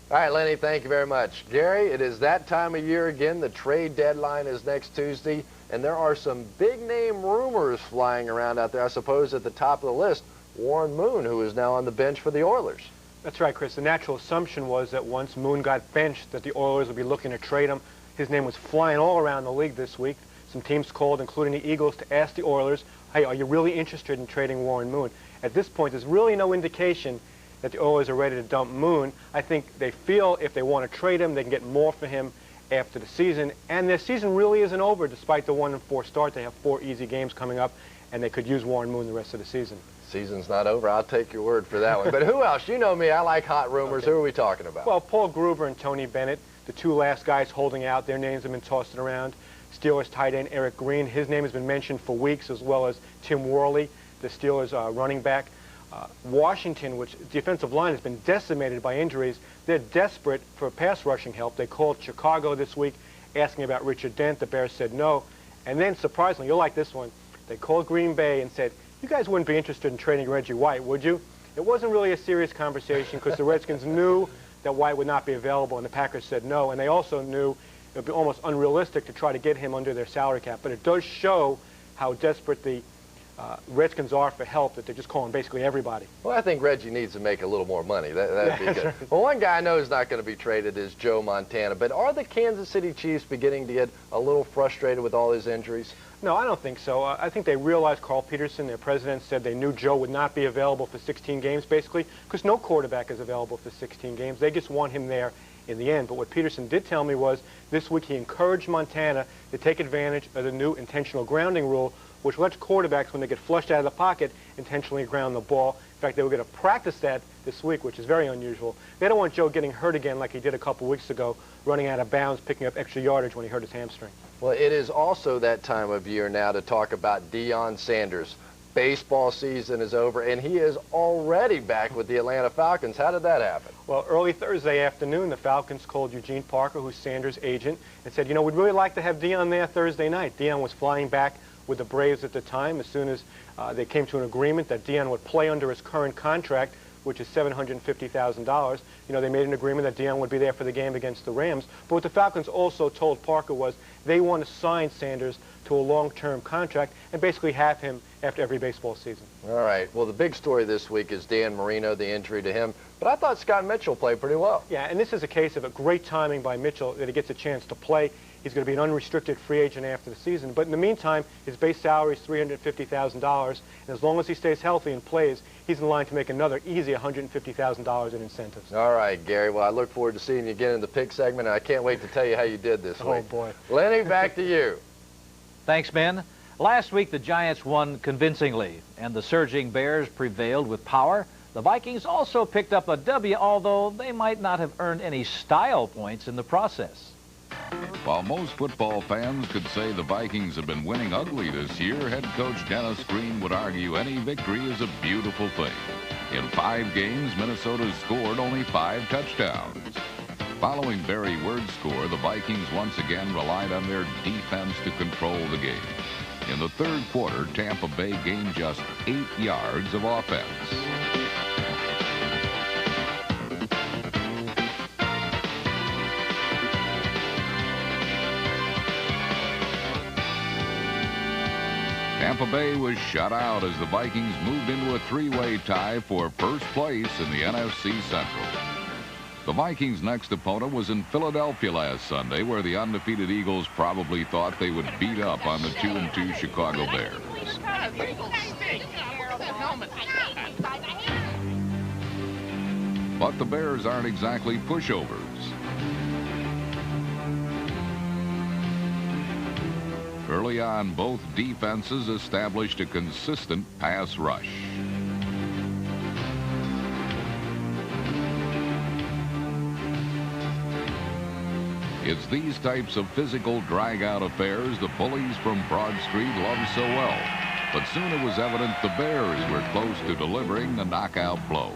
All right, Lenny, thank you very much. Gary, it is that time of year again. The trade deadline is next Tuesday, and there are some big-name rumors flying around out there. I suppose at the top of the list, Warren Moon, who is now on the bench for the Oilers. That's right, Chris. The natural assumption was that once Moon got benched, that the Oilers would be looking to trade him. His name was flying all around the league this week. Some teams called, including the Eagles, to ask the Oilers, hey, are you really interested in trading Warren Moon? At this point, there's really no indication that the Oilers are ready to dump Moon. I think they feel if they want to trade him, they can get more for him after the season. And their season really isn't over. Despite the 1-4 start, they have 4 easy games coming up, and they could use Warren Moon the rest of the season. Season's not over. I'll take your word for that one. But who else? You know me. I like hot rumors. Okay. Who are we talking about? Well, Paul Gruber and Tony Bennett, the 2 last guys holding out. Their names have been tossed around. Steelers tight end Eric Green, his name has been mentioned for weeks, as well as Tim Worley, the Steelers running back. Washington, which defensive line has been decimated by injuries, they're desperate for pass rushing help. They called Chicago this week asking about Richard Dent. The Bears said no. And then, surprisingly, you'll like this one, they called Green Bay and said, you guys wouldn't be interested in trading Reggie White, would you? It wasn't really a serious conversation because the Redskins knew that White would not be available, and the Packers said no. And they also knew it would be almost unrealistic to try to get him under their salary cap. But it does show how desperate the Redskins are for help, that they're just calling basically everybody. Well, I think Reggie needs to make a little more money. That'd be good. Right. Well, one guy I know is not going to be traded is Joe Montana. But are the Kansas City Chiefs beginning to get a little frustrated with all his injuries? No, I don't think so. I think they realized Carl Peterson, their president, said they knew Joe would not be available for 16 games, basically, because no quarterback is available for 16 games. They just want him there in the end. But what Peterson did tell me was this week he encouraged Montana to take advantage of the new intentional grounding rule, which lets quarterbacks, when they get flushed out of the pocket, intentionally ground the ball. In fact, they were going to practice that this week, which is very unusual. They don't want Joe getting hurt again like he did a couple weeks ago, running out of bounds, picking up extra yardage when he hurt his hamstring. Well, it is also that time of year now to talk about Deion Sanders. Baseball season is over, and he is already back with the Atlanta Falcons. How did that happen? Well, early Thursday afternoon, the Falcons called Eugene Parker, who's Sanders' agent, and said, you know, we'd really like to have Deion there Thursday night. Deion was flying back with the Braves at the time. As soon as they came to an agreement that Deion would play under his current contract, which is $750,000. You know, they made an agreement that Deion would be there for the game against the Rams. But what the Falcons also told Parker was they want to sign Sanders to a long-term contract and basically have him after every baseball season. All right. Well, the big story this week is Dan Marino, the injury to him. But I thought Scott Mitchell played pretty well. Yeah, and this is a case of a great timing by Mitchell that he gets a chance to play. He's going to be an unrestricted free agent after the season. But in the meantime, his base salary is $350,000. And as long as he stays healthy and plays, he's in line to make another easy $150,000 in incentives. All right, Gary. Well, I look forward to seeing you again in the pick segment. And I can't wait to tell you how you did this week. Oh, boy. Lenny, back to you. Thanks, Ben. Last week, the Giants won convincingly, and the surging Bears prevailed with power. The Vikings also picked up a W, although they might not have earned any style points in the process. While most football fans could say the Vikings have been winning ugly this year, head coach Dennis Green would argue any victory is a beautiful thing. In 5 games, Minnesota scored only 5 touchdowns. Following Barry Word's score, the Vikings once again relied on their defense to control the game. In the third quarter, Tampa Bay gained just 8 yards of offense. Tampa Bay was shut out as the Vikings moved into a 3-way tie for first place in the NFC Central. The Vikings' next opponent was in Philadelphia last Sunday, where the undefeated Eagles probably thought they would beat up on the 2-2 Chicago Bears. But the Bears aren't exactly pushovers. Early on, both defenses established a consistent pass rush. It's these types of physical drag-out affairs the bullies from Broad Street love so well. But soon it was evident the Bears were close to delivering the knockout blow.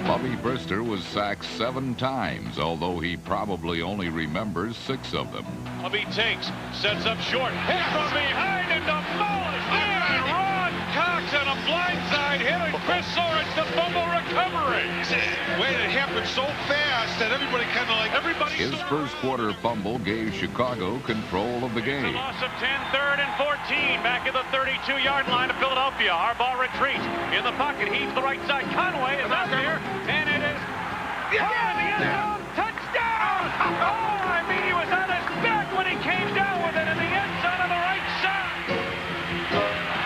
Bubby Brister was sacked 7 times, although he probably only remembers 6 of them. Bubby takes, sets up short, hit from behind and demolished. And Ron Cox on a blindside hit, and Chris Sorich the fumble recovery. Wait, it happened so fast that everybody kind of like His first quarter fumble gave Chicago control of the game. It's a loss of 10, 3rd and 14. Back at the 32-yard line of Philadelphia. Harbaugh retreats in the pocket. He's the right side. Conway is out there, and it is in the end zone. Touchdown! Oh, I mean, he was on his back when he came down with it in the end zone on the right side.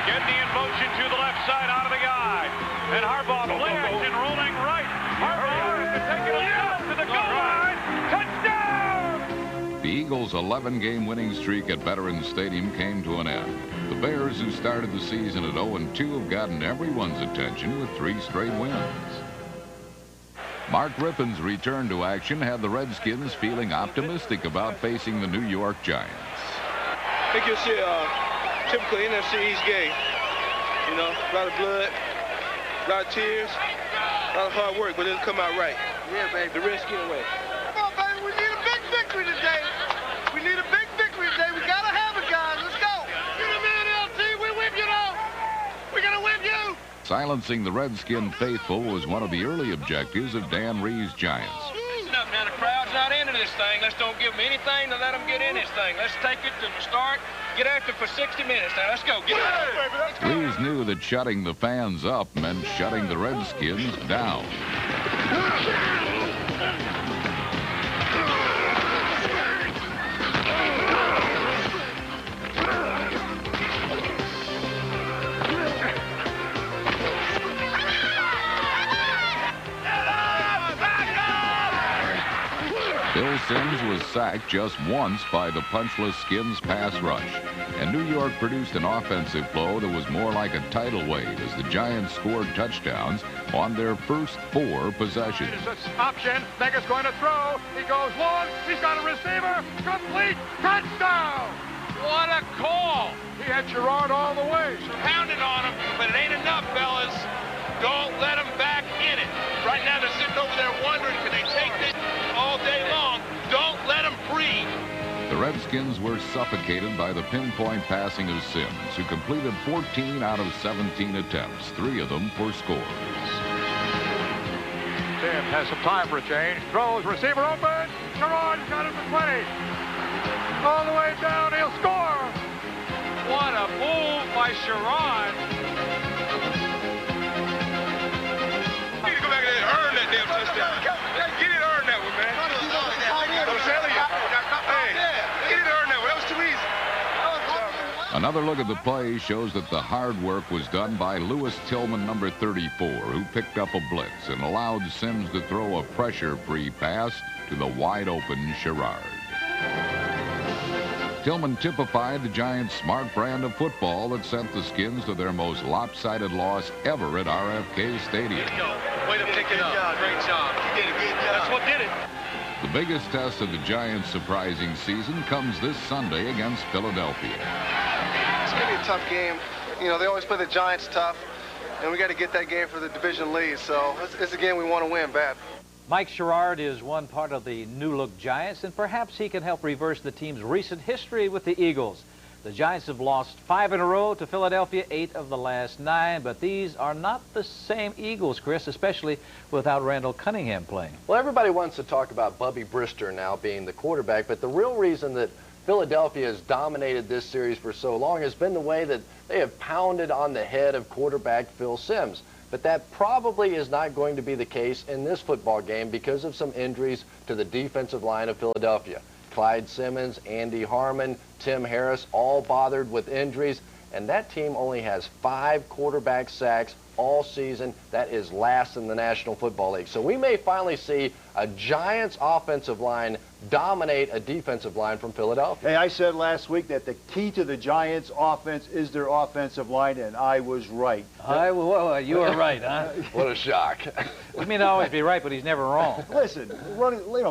Getting in motion to the left side out of the eye. And Harbaugh play action rolling right. Harbaugh is taking a shot to the goal line. Touchdown! The Eagles' 11-game winning streak at Veterans Stadium came to an end. The Bears, who started the season at 0-2, have gotten everyone's attention with 3 straight wins. Mark Rippon's return to action had the Redskins feeling optimistic about facing the New York Giants. I think you'll see a typical NFC East game. You know, a lot of blood, a lot of tears, a lot of hard work, but it'll come out right. Yeah, baby. The Redskins away. Come on, baby. We need a big victory today. We need a big victory today. We got to have it, guys. Let's go. You're the man, LT. We whip you, though. We're going to whip you. Silencing the Redskin faithful was one of the early objectives of Dan Reeves' Giants. Listen up now, the crowd's not into this thing. Let's don't give them anything to let them get in this thing. Let's take it to the start, get after for 60 minutes. Now, let's go. Get it. Reeves knew that shutting the fans up meant shutting the Redskins down. Bill Sims was sacked just once by the punchless Skins pass rush, and New York produced an offensive flow that was more like a tidal wave as the Giants scored touchdowns on their first 4 possessions. Option, Becker's going to throw. He goes long. He's got a receiver. Complete. Touchdown. What a call. He had Gerard all the way. Pounding on him, but it ain't enough, fellas. Don't let them back in it. Right now, they're sitting over there wondering, can they take this all day long? Don't let them breathe. The Redskins were suffocated by the pinpoint passing of Sims, who completed 14 out of 17 attempts, 3 of them for scores. Tim has some time for a change. Throws, receiver open. Gerard's got it for 20. All the way down, he'll score. What a move by Sherrod. You need to go back there and earn that damn touchdown. Get it, earn that one, man. I'm telling you. Hey, get it, earn that one. That was too easy. Another look at the play shows that the hard work was done by Lewis Tillman, number 34, who picked up a blitz and allowed Sims to throw a pressure-free pass to the wide-open Sherrard. Tillman typified the Giants' smart brand of football that sent the Skins to their most lopsided loss ever at RFK Stadium. Way to pick it up. Great job. You did a good job. That's what did it. The biggest test of the Giants' surprising season comes this Sunday against Philadelphia. It's going to be a tough game. You know, they always play the Giants tough, and we got to get that game for the division lead. So it's a game we want to win bad. Mike Sherrard is one part of the new-look Giants, and perhaps he can help reverse the team's recent history with the Eagles. The Giants have lost 5 in a row to Philadelphia, 8 of the last 9, but these are not the same Eagles, Chris, especially without Randall Cunningham playing. Well, everybody wants to talk about Bubby Brister now being the quarterback, but the real reason that Philadelphia has dominated this series for so long has been the way that they have pounded on the head of quarterback Phil Simms. But that probably is not going to be the case in this football game because of some injuries to the defensive line of Philadelphia. Clyde Simmons, Andy Harmon, Tim Harris, all bothered with injuries, and that team only has 5 quarterback sacks all season. That is last in the National Football League. So we may finally see a Giants offensive line dominate a defensive line from Philadelphia. Hey, I said last week that the key to the Giants' offense is their offensive line, and I was right. You were right, huh? What a shock. I mean, I'll always be right, but he's never wrong. Listen,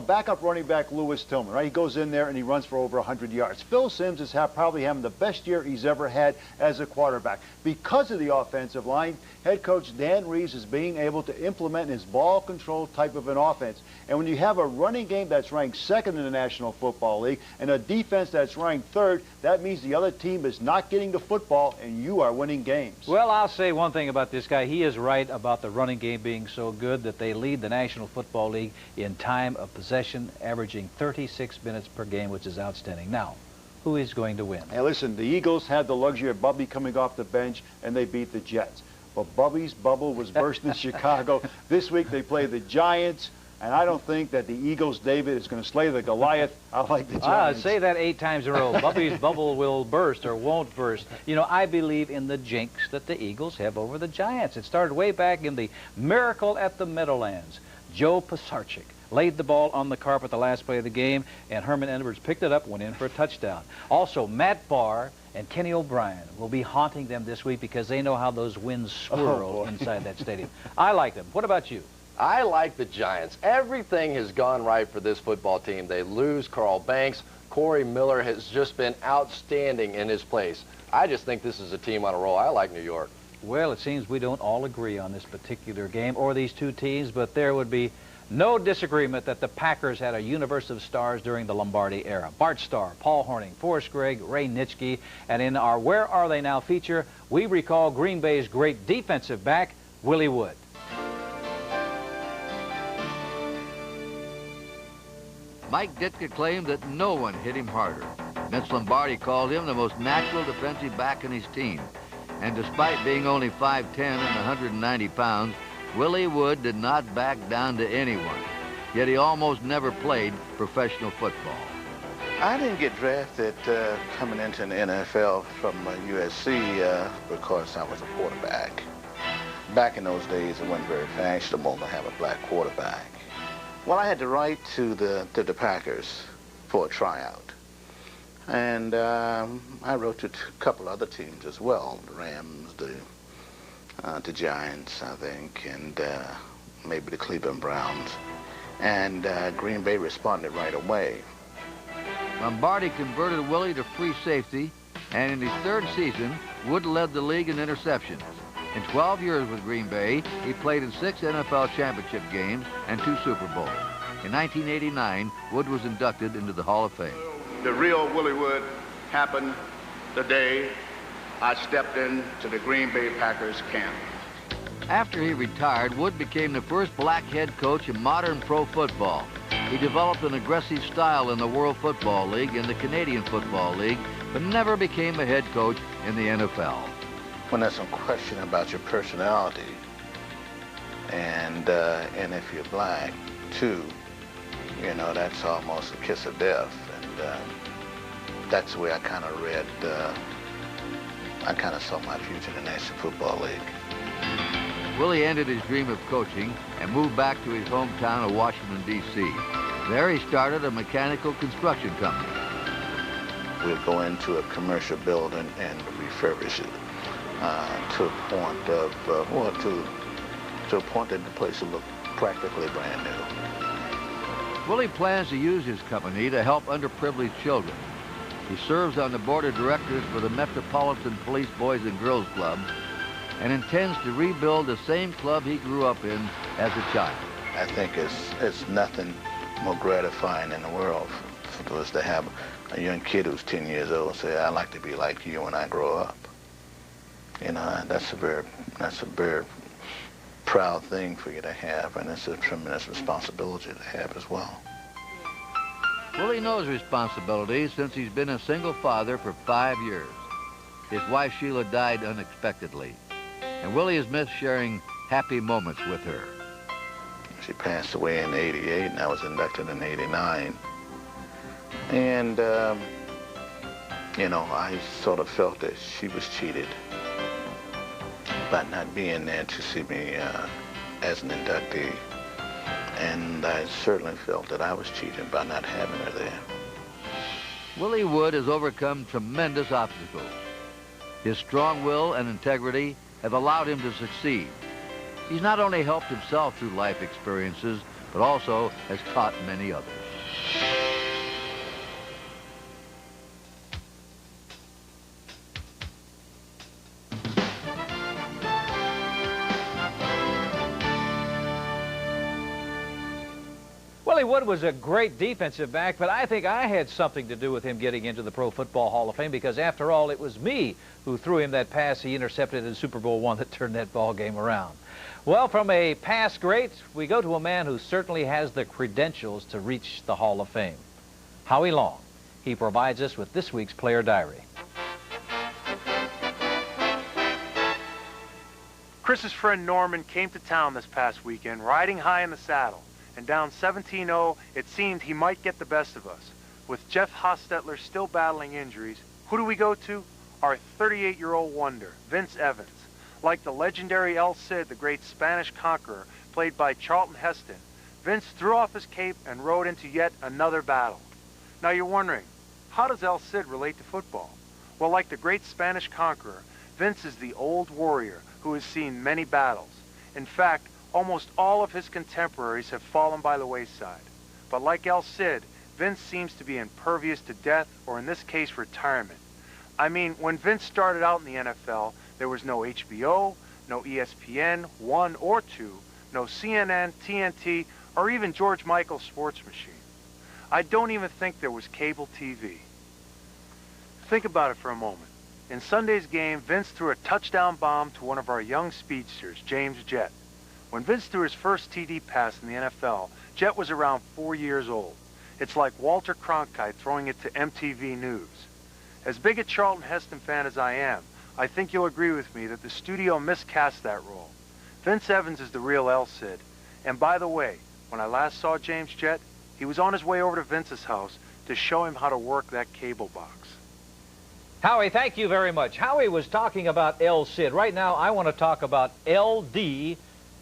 backup running back Lewis Tillman, right? He goes in there and he runs for over 100 yards. Phil Simms is probably having the best year he's ever had as a quarterback. Because of the offensive line, head coach Dan Reeves is being able to implement his ball control type of an offense. And when you have a running game that's ranked second in the National Football League and a defense that's ranked third, that means the other team is not getting the football and you are winning games. Well, I'll say one thing about this guy. He is right about the running game being so good that they lead the National Football League in time of possession, averaging 36 minutes per game, which is outstanding. Now, who is going to win? Hey, listen, the Eagles had the luxury of Bubby coming off the bench, and they beat the Jets. But Bubby's bubble was burst in Chicago. This week they play the Giants, and I don't think that the Eagles, David, is going to slay the Goliath. I like the Giants. Say that 8 times in a row. Bubby's bubble will burst or won't burst. You know, I believe in the jinx that the Eagles have over the Giants. It started way back in the Miracle at the Meadowlands. Joe Pisarcik laid the ball on the carpet the last play of the game, and Herman Edwards picked it up, went in for a touchdown. Also, Matt Barr and Kenny O'Brien will be haunting them this week because they know how those winds swirl inside that stadium. I like them. What about you? I like the Giants. Everything has gone right for this football team. They lose Carl Banks. Corey Miller has just been outstanding in his place. I just think this is a team on a roll. I like New York. Well, it seems we don't all agree on this particular game or these two teams, but there would be no disagreement that the Packers had a universe of stars during the Lombardi era. Bart Starr, Paul Hornung, Forrest Gregg, Ray Nitschke, and in our Where Are They Now feature, we recall Green Bay's great defensive back, Willie Wood. Mike Ditka claimed that no one hit him harder. Vince Lombardi called him the most natural defensive back in his team. And despite being only 5'10" and 190 pounds, Willie Wood did not back down to anyone. Yet he almost never played professional football. I didn't get drafted coming into the NFL from USC because I was a quarterback. Back in those days, it wasn't very fashionable to have a black quarterback. Well, I had to write to the Packers for a tryout. And I wrote to a couple other teams as well, the Rams, the Giants, I think, and maybe the Cleveland Browns. And Green Bay responded right away. Lombardi converted Willie to free safety, and in his third season, Wood led the league in interceptions. In 12 years with Green Bay, he played in 6 NFL championship games and 2 Super Bowls. In 1989, Wood was inducted into the Hall of Fame. The real Willie Wood happened the day I stepped into the Green Bay Packers camp. After he retired, Wood became the first black head coach in modern pro football. He developed an aggressive style in the World Football League and the Canadian Football League, but never became a head coach in the NFL. When there's some question about your personality, and if you're black, too, you know, that's almost a kiss of death. And that's the way I kind of read, I kind of saw my future in the National Football League. Willie ended his dream of coaching and moved back to his hometown of Washington, D.C. There he started a mechanical construction company. We'll go into a commercial building and refurbish it to a point of, to a point that the place will look practically brand new. Willie plans to use his company to help underprivileged children. He serves on the board of directors for the Metropolitan Police Boys and Girls Club and intends to rebuild the same club he grew up in as a child. I think it's nothing more gratifying in the world for us to have a young kid who's 10 years old say, I'd like to be like you when I grow up. You know, that's a very proud thing for you to have, and it's a tremendous responsibility to have as well. Willie knows responsibility since he's been a single father for 5 years. His wife Sheila died unexpectedly, and Willie has missed sharing happy moments with her. She passed away in '88, and I was inducted in '89. And, you know, I sort of felt that she was cheated by not being there to see me as an inductee. And I certainly felt that I was cheating by not having her there. Willie Wood has overcome tremendous obstacles. His strong will and integrity have allowed him to succeed. He's not only helped himself through life experiences, but also has taught many others. Willie Wood was a great defensive back, but I think I had something to do with him getting into the Pro Football Hall of Fame because, after all, it was me who threw him that pass he intercepted in Super Bowl I that turned that ball game around. Well, from a past great, we go to a man who certainly has the credentials to reach the Hall of Fame. Howie Long. He provides us with this week's Player Diary. Chris's friend Norman came to town this past weekend, riding high in the saddle. And down 17-0, it seemed he might get the best of us. With Jeff Hostetler still battling injuries, who do we go to? Our 38-year-old wonder, Vince Evans. Like the legendary El Cid, the great Spanish conqueror, played by Charlton Heston, Vince threw off his cape and rode into yet another battle. Now you're wondering, how does El Cid relate to football? Well, like the great Spanish conqueror, Vince is the old warrior who has seen many battles. In fact, almost all of his contemporaries have fallen by the wayside. But like El Cid, Vince seems to be impervious to death, or in this case, retirement. I mean, when Vince started out in the NFL, there was no HBO, no ESPN, 1 or 2, no CNN, TNT, or even George Michael's Sports Machine. I don't even think there was cable TV. Think about it for a moment. In Sunday's game, Vince threw a touchdown bomb to one of our young speedsters, James Jett. When Vince threw his first TD pass in the NFL, Jett was around 4 years old. It's like Walter Cronkite throwing it to MTV News. As big a Charlton Heston fan as I am, I think you'll agree with me that the studio miscast that role. Vince Evans is the real El Cid. And by the way, when I last saw James Jett, he was on his way over to Vince's house to show him how to work that cable box. Howie, thank you very much. Howie was talking about El Cid. Right now, I want to talk about LD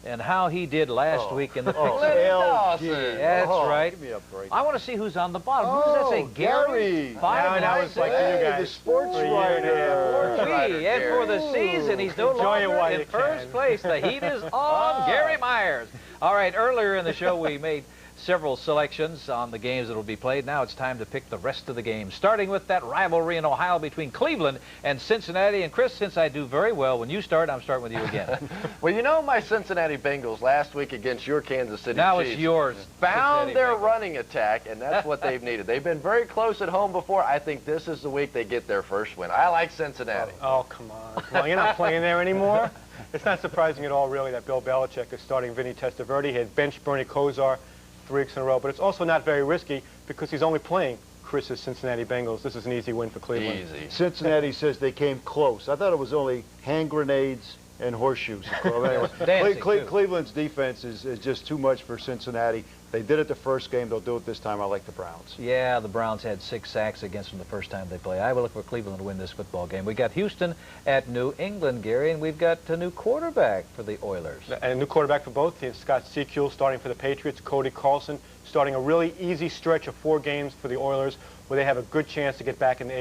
and how he did last week in the picture. LD. That's right. Give me a break. I want to see who's on the bottom. Who does that say? Gary? Now it's like you guys. The sports writer. And for the season, he's no longer in first place. The heat is on Gary Myers. All right, earlier in the show, we made several selections on the games that will be played. Now it's time to pick the rest of the games, starting with that rivalry in Ohio between Cleveland and Cincinnati. And Chris, since I do very well when you start, I'm starting with you again. Well, you know, my Cincinnati Bengals last week against your Kansas City now Chiefs it's yours. found their running attack, and that's what they've needed. They've been very close at home before. I think this is the week they get their first win. I like Cincinnati. Oh, come on. Come on. You're not playing there anymore? It's not surprising at all, really, that Bill Belichick is starting Vinny Testaverde. He had benched Bernie Kosar 3 weeks in a row, but it's also not very risky because he's only playing Chris's Cincinnati Bengals. This is an easy win for Cleveland. Easy. Cincinnati says they came close. I thought it was only hand grenades and horseshoes. Anyway, Cleveland's defense is just too much for Cincinnati. They did it the first game. They'll do it this time. I like the Browns. Yeah, the Browns had 6 sacks against them the first time they played. I will look for Cleveland to win this football game. We got Houston at New England, Gary, and we've got a new quarterback for the Oilers. And a new quarterback for both teams. Scott Secuel starting for the Patriots. Cody Carlson starting a really easy stretch of 4 games for the Oilers where they have a good chance to get back in the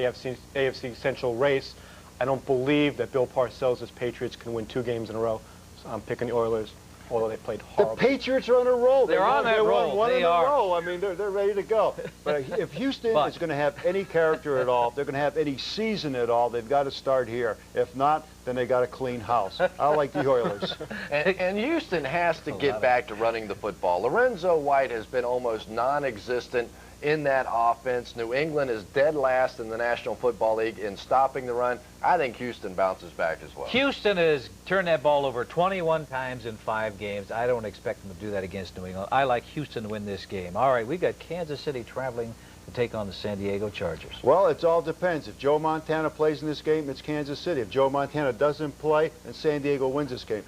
AFC Central race. I don't believe that Bill Parcells' Patriots can win 2 games in a row, so I'm picking the Oilers, although they played horrible. The Patriots are on a roll. They're on that roll. One they in a are. row. I mean, they're ready to go. But if Houston is going to have any character at all, if they're going to have any season at all, they've got to start here. If not, then they got to clean house. I like the Oilers. And Houston has to get back to running the football. Lorenzo White has been almost non-existent in that offense. New England is dead last in the National Football League in stopping the run. I think Houston bounces back as well. Houston has turned that ball over 21 times in 5 games. I don't expect them to do that against New England. I like Houston to win this game. All right, we got Kansas City traveling to take on the San Diego Chargers. Well, it all depends. If Joe Montana plays in this game, it's Kansas City. If Joe Montana doesn't play, then San Diego wins this game.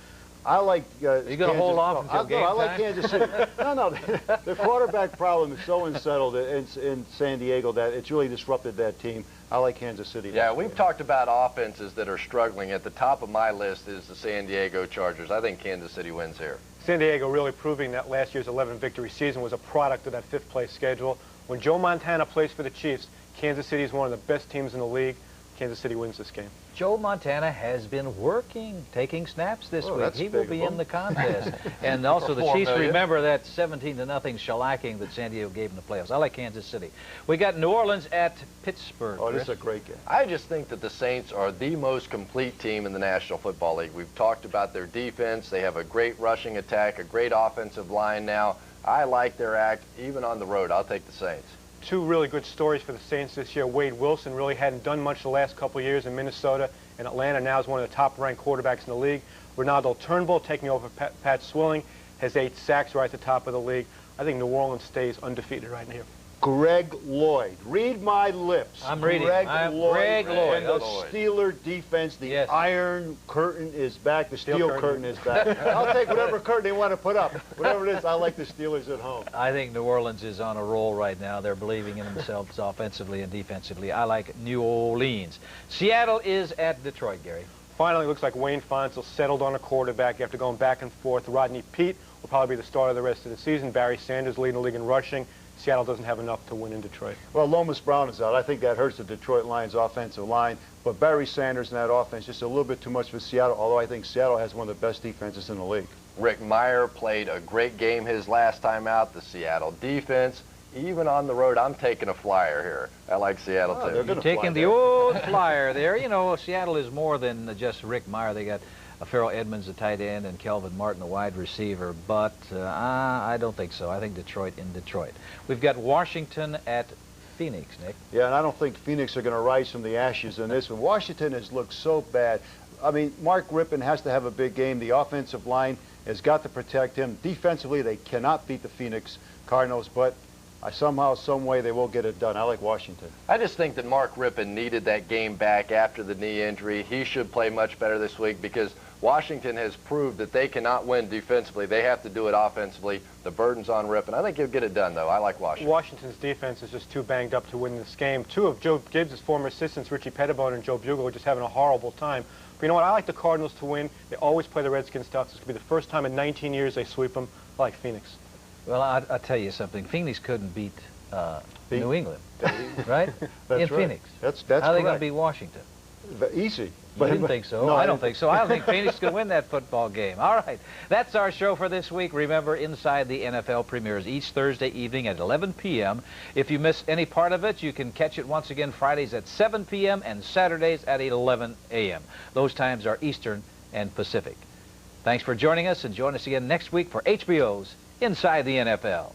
I like Are you going to hold off until game time? I like Kansas City. No. The quarterback problem is so unsettled in San Diego that it's really disrupted that team. I like Kansas City. Yeah, we've talked about offenses that are struggling. At the top of my list is the San Diego Chargers. I think Kansas City wins here. San Diego really proving that last year's 11-victory season was a product of that fifth-place schedule. When Joe Montana plays for the Chiefs, Kansas City is one of the best teams in the league. Kansas City wins this game. Joe Montana has been working, taking snaps this week. He will be in the contest. And also the Chiefs remember that 17-0 shellacking that San Diego gave in the playoffs. I like Kansas City. We got New Orleans at Pittsburgh. Oh, this is a great game. I just think that the Saints are the most complete team in the National Football League. We've talked about their defense. They have a great rushing attack, a great offensive line now. I like their act, even on the road. I'll take the Saints. Two really good stories for the Saints this year. Wade Wilson really hadn't done much the last couple of years in Minnesota and Atlanta. Now is one of the top-ranked quarterbacks in the league. Ronaldo Turnbull taking over Pat Swilling has 8 sacks right at the top of the league. I think New Orleans stays undefeated right here. Greg Lloyd. Read my lips. I'm reading. Greg Lloyd. And the Steeler defense, the Iron Curtain is back. The Steel Curtain is back. I'll take whatever curtain they want to put up. Whatever it is, I like the Steelers at home. I think New Orleans is on a roll right now. They're believing in themselves offensively and defensively. I like New Orleans. Seattle is at Detroit, Gary. Finally, it looks like Wayne Fonzel settled on a quarterback after going back and forth. Rodney Peete will probably be the starter the rest of the season. Barry Sanders leading the league in rushing. Seattle doesn't have enough to win in Detroit. Well, Lomas Brown is out. I think that hurts the Detroit Lions offensive line. But Barry Sanders in that offense, just a little bit too much for Seattle, although I think Seattle has one of the best defenses in the league. Rick Meyer played a great game his last time out. The Seattle defense, even on the road, I'm taking a flyer here. I like Seattle, too. You're taking the old flyer there. You know, Seattle is more than just Rick Meyer. They got Farrell Edmonds, the tight end, and Kelvin Martin, the wide receiver. But I don't think so. I think Detroit in Detroit. We've got Washington at Phoenix, Nick. Yeah, and I don't think Phoenix are going to rise from the ashes in this one. Washington has looked so bad. I mean, Mark Rippon has to have a big game. The offensive line has got to protect him. Defensively, they cannot beat the Phoenix Cardinals, but somehow, some way, they will get it done. I like Washington. I just think that Mark Rippon needed that game back after the knee injury. He should play much better this week because Washington has proved that they cannot win defensively. They have to do it offensively. The burden's on Rippon. I think he'll get it done, though. I like Washington. Washington's defense is just too banged up to win this game. 2 of Joe Gibbs' former assistants, Richie Pettibone and Joe Bugel, are just having a horrible time. But you know what? I like the Cardinals to win. They always play the Redskins tough. This could be the first time in 19 years they sweep them. I like Phoenix. Well, I'll tell you something. Phoenix couldn't beat New England, right? That's in right. Phoenix. That's How are they going to correct. beat Washington? Easy. You didn't think so? No, I don't think so. I don't think Phoenix can win that football game. All right. That's our show for this week. Remember, Inside the NFL premieres each Thursday evening at 11 p.m. If you miss any part of it, you can catch it once again Fridays at 7 p.m. and Saturdays at 11 a.m. Those times are Eastern and Pacific. Thanks for joining us, and join us again next week for HBO's Inside the NFL.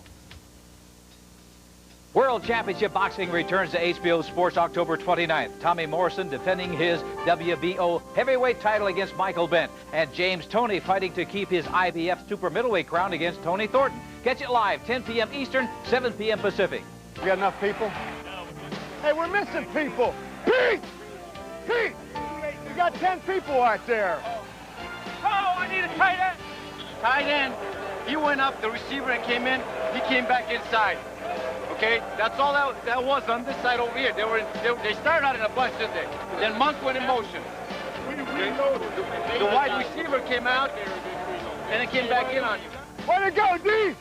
World Championship Boxing returns to HBO Sports October 29th. Tommy Morrison defending his WBO heavyweight title against Michael Bent. And James Toney fighting to keep his IBF super middleweight crown against Tony Thornton. Catch it live, 10 p.m. Eastern, 7 p.m. Pacific. We got enough people? Hey, we're missing people. Pete! Pete! We got 10 people out there. Oh, I need a tight end. Tight end. He went up, the receiver came in, he came back inside. Okay, that's all that was on this side over here. They started out in a bunch, didn't they? Then Monk went in motion. Okay. The wide receiver came out, and it came back in on you. Way to go, D!